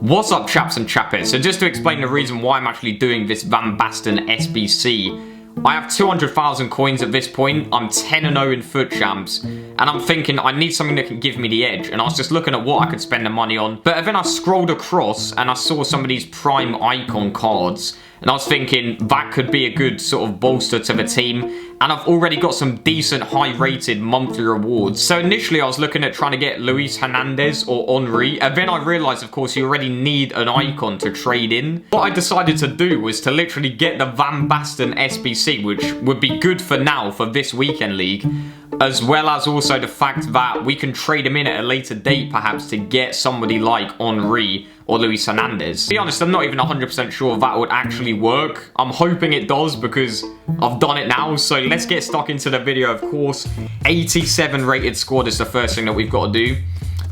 What's up, chaps and chappets? So just to explain the reason why I'm actually doing this Basten Sbc, I have 200,000 coins at this point. I'm 10-0 in FUT Champs, and I'm thinking I need something that can give me the edge. And I was just looking at what I could spend the money on. But then I scrolled across and I saw some of these prime icon cards, and I was thinking that could be a good sort of bolster to the team. And I've already got some decent high-rated monthly rewards. So initially I was looking at trying to get Luis Hernandez or Henry, and then I realised, of course, you already need an icon to trade in. What I decided to do was to literally get the Basten Sbc, which would be good for now for this weekend league, as well as also the fact that we can trade him in at a later date, perhaps, to get somebody like Henry or Luis Hernandez. To be honest, I'm not even 100% sure that would actually work. I'm hoping it does because I've done it now. So let's get stuck into the video, of course. 87 rated squad is the first thing that we've got to do.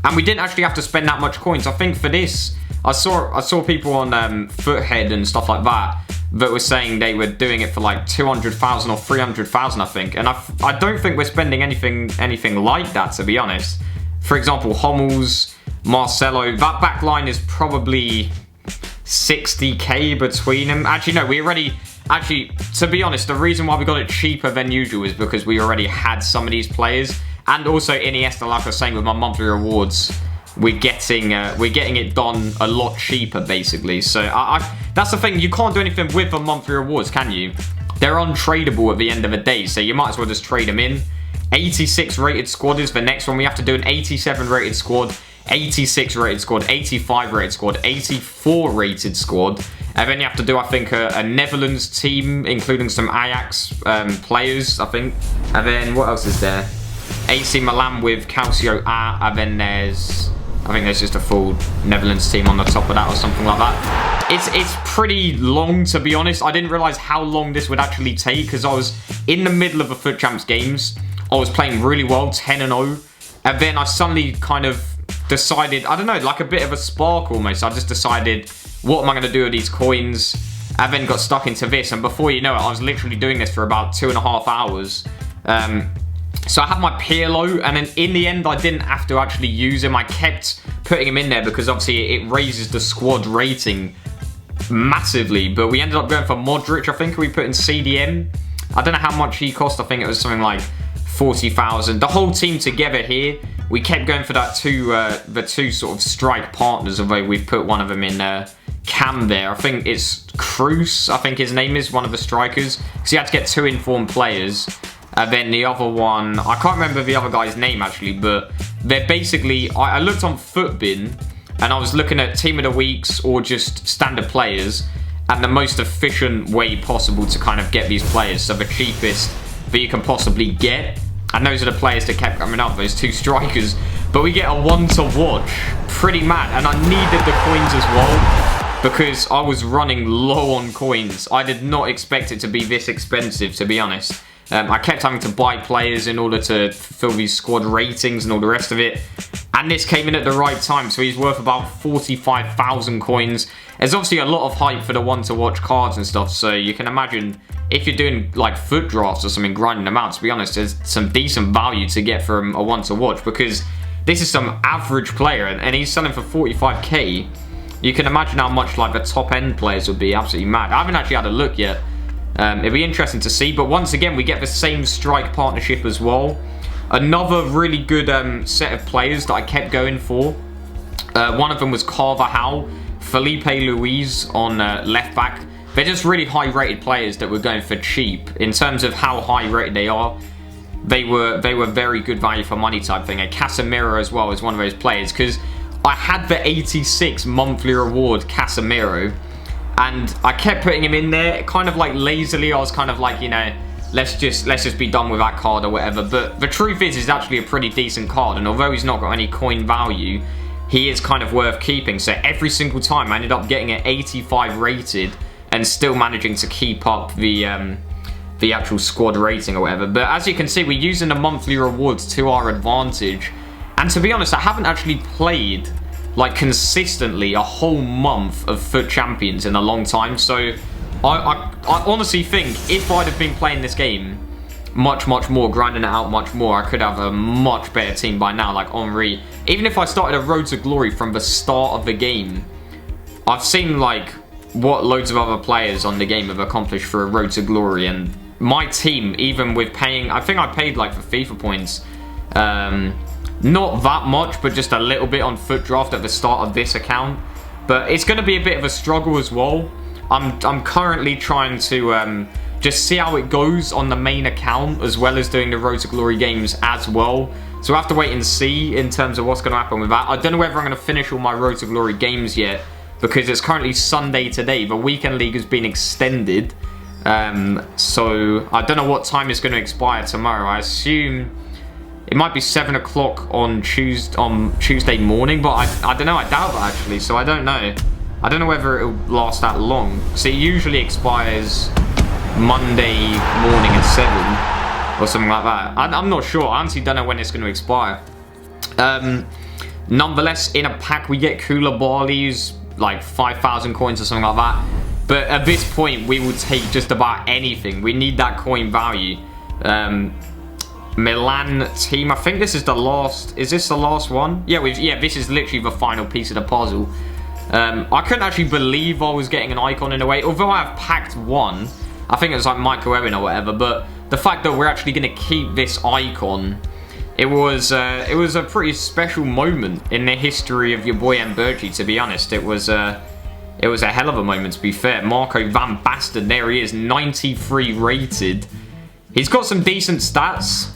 And we didn't actually have to spend that much coins. I think for this, I saw people on Foothead and stuff like that were saying they were doing it for like 200,000 or 300,000, I think. And I don't think we're spending anything like that, to be honest. For example, Hummels, Marcelo, that back line is probably 60k between them. Actually, no, we already... Actually, to be honest, the reason why we got it cheaper than usual is because we already had some of these players. And also Iniesta, like I was saying, with my monthly rewards, we're getting it done a lot cheaper, basically. So that's the thing. You can't do anything with the monthly rewards, can you? They're untradeable at the end of the day, so you might as well just trade them in. 86 rated squad is the next one. We have to do an 87 rated squad, 86 rated squad, 85 rated squad, 84 rated squad. And then you have to do, I think, a Netherlands team, including some Ajax players, I think. And then what else is there? AC Milan with Calcio A, and then I think there's just a full Netherlands team on the top of that or something like that. It's pretty long, to be honest. I didn't realise how long this would actually take because I was in the middle of the FUT Champs games. I was playing really well, 10-0. And then I suddenly kind of decided, I don't know, like a bit of a spark almost. I just decided, what am I going to do with these coins? I then got stuck into this. And before you know it, I was literally doing this for about 2.5 hours. So I had my Pirlo, and then in the end, I didn't have to actually use him. I kept putting him in there because obviously it raises the squad rating massively. But we ended up going for Modric, I think. We put in CDM. I don't know how much he cost. I think it was something like 40,000. The whole team together here, we kept going for that the two sort of strike partners, although we've put one of them in Cam there. I think it's Cruz, I think his name is, one of the strikers. Because he had to get 2 informed players. And then the other one, I can't remember the other guy's name actually, but they're basically, I looked on Footbin, and I was looking at Team of the Weeks or just standard players, and the most efficient way possible to kind of get these players. So the cheapest that you can possibly get. And those are the players that kept coming up, those 2 strikers. But we get a 1 to watch. Pretty mad. And I needed the coins as well, because I was running low on coins. I did not expect it to be this expensive, to be honest. I kept having to buy players in order to fulfill these squad ratings and all the rest of it. And this came in at the right time, so he's worth about 45,000 coins. There's obviously a lot of hype for the 1 to watch cards and stuff, so you can imagine if you're doing like FUT drafts or something, grinding them out, to be honest, there's some decent value to get from a 1 to watch, because this is some average player and he's selling for 45k. You can imagine how much like the top end players would be absolutely mad. I haven't actually had a look yet. It'd be interesting to see, but once again, we get the same strike partnership as well. Another really good set of players that I kept going for. One of them was Carvajal, Felipe Luis on left back. They're just really high rated players that were going for cheap. In terms of how high rated they are, they were very good value for money type thing. And Casemiro as well is one of those players, because I had the 86 monthly reward Casemiro, and I kept putting him in there, kind of like lazily. I was kind of like, you know, let's just be done with that card or whatever. But the truth is, it's actually a pretty decent card, and although he's not got any coin value, he is kind of worth keeping. So every single time I ended up getting an 85 rated and still managing to keep up the actual squad rating or whatever. But as you can see, we're using the monthly rewards to our advantage. And to be honest, I haven't actually played like consistently a whole month of FUT Champions in a long time. So I honestly think if I'd have been playing this game much more, grinding it out much more, I could have a much better team by now, like Henry. Even if I started a road to glory from the start of the game, I've seen like what loads of other players on the game have accomplished for a Road to Glory, and my team, even with paying, I think I paid like for FIFA points, not that much, but just a little bit on Foot Draft at the start of this account. But it's going to be a bit of a struggle as well. I'm currently trying to just see how it goes on the main account, as well as doing the Road to Glory games as well. So we'll have to wait and see in terms of what's going to happen with that. I don't know whether I'm going to finish all my Road to Glory games yet, because it's currently Sunday today. The weekend league has been extended. So I don't know what time it's going to expire tomorrow. I assume it might be 7 o'clock on Tuesday morning, but I don't know. I doubt that actually, so I don't know. I don't know whether it'll last that long. So it usually expires Monday morning at 7 or something like that. I'm not sure. I honestly don't know when it's going to expire. Nonetheless, in a pack we get Koulibaly's like 5,000 coins or something like that. But at this point, we will take just about anything. We need that coin value. Milan team. I think this is the last. Is this the last one? Yeah, this is literally the final piece of the puzzle. I couldn't actually believe I was getting an icon in a way. Although I have packed one. I think it was like Michael Owen or whatever. But the fact that we're actually going to keep this icon, it was a pretty special moment in the history of your boy Mbirchy, to be honest. It was a hell of a moment, to be fair. Marco van Basten, there he is, 93 rated. He's got some decent stats.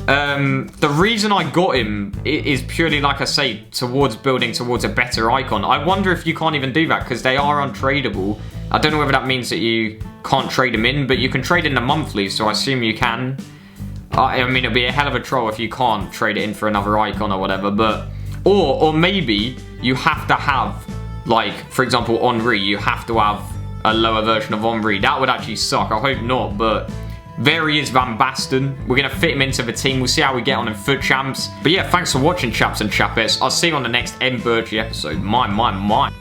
The reason I got him is purely, like I say, towards building towards a better icon. I wonder if you can't even do that, because they are untradeable. I don't know whether that means that you can't trade them in, but you can trade in the monthly, so I assume you can. I mean, it'll be a hell of a troll if you can't trade it in for another icon or whatever, but... Or maybe you have to have, like, for example, Henry, you have to have a lower version of Henry. That would actually suck. I hope not, but... There he is, Van Basten. We're going to fit him into the team. We'll see how we get on in Foot Champs. But yeah, thanks for watching, chaps and chapettes. I'll see you on the next Mbirchy episode. My.